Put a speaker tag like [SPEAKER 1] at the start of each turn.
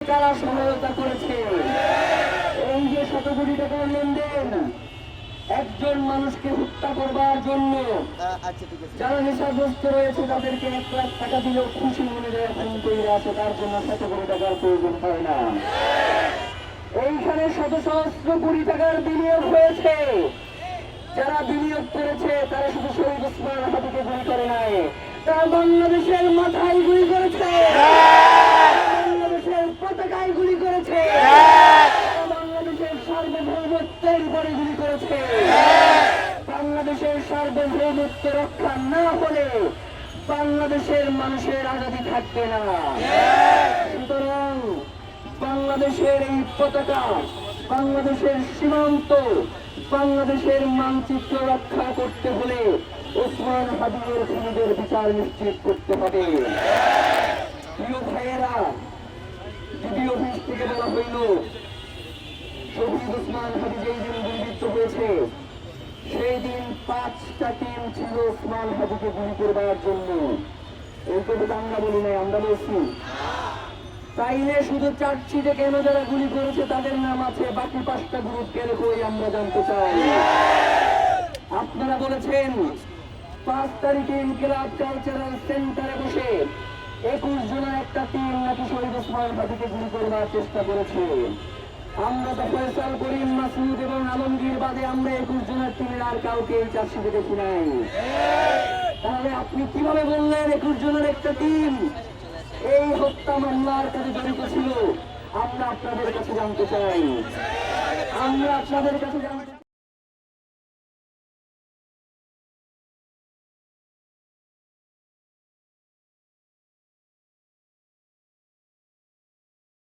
[SPEAKER 1] কারা সহায়তা করেছে? এই যে শত কোটি টাকার লেনদেন একজন মানুষকে হত্যা করবার জন্য যারা নেশাগ্রস্ত রয়েছে তাদেরকে 1 লাখ টাকা দিলেও খুশি মনে যায় এখন তৈরি আছে, তার জন্য শত কোটি টাকার প্রয়োজন হয় না। এইখানে শত সহস্র কোটি টাকার বিনিয়োগ হয়েছে, যারা বিনিয়োগ করেছে তারা শুধু শহীদ ওসমান হাদিকে গুলি করে নাই, তারা বাংলাদেশের মাথায় গুলি করেছে, বাংলাদেশের পতাকায় গুলি করেছে, বাংলাদেশের সার্বভৌমত্বের উপরে গুলি করেছে। বাংলাদেশের সার্বভৌমত্ব রক্ষা না হলে বাংলাদেশের মানুষের আজাদী থাকবে না। সুতরাং বাংলাদেশের এই পতাকা, বাংলাদেশের সীমান্ত, বাংলাদেশের মানচিত্র রক্ষা করতে হলে ওসমান হাদির খুনিদের বিচার নিশ্চিত করতে হবে। প্রিয় ভাইয়েরা, ডিবি অফিস থেকে বলা হইল শহীদ ওসমান হাদি যেই দিন গুলিবিদ্ধ হয়েছে সেই দিন 5টা টিম ছিল ওসমান হাদিকে গুলি করবার জন্য। এই কথা আমরা বলি নাই, আমরা বলছি। তাইলে শুধু চার্জশিটে কেন যারা গুলি করেছে তাদের নাম আছে, বাকি 5টা গ্রুপ কেন কই আমরা জানতে চাই। আপনারা বলেছেন 5 তারিখে ইনকিলাব কালচারাল সেন্টারে বসে 21 জনের একটা টিম নাকি শহীদ ওসমান হাদিকে গুলি করবার চেষ্টা করেছে। আমরা তো ফয়সাল করিম, মাসুদ এবং আলমগীর বাদে আমরা 21 জনের টিমের আর কাউকে এই চার্জশিটে দেখি নাই। তাহলে আপনি কিভাবে বললেন 21 জনের একটা টিম এই হত্যা মামলার কাছে জড়িত ছিল? আমরা আপনাদের কাছে জানতে চাই, আমরা আপনাদের কাছে জানতে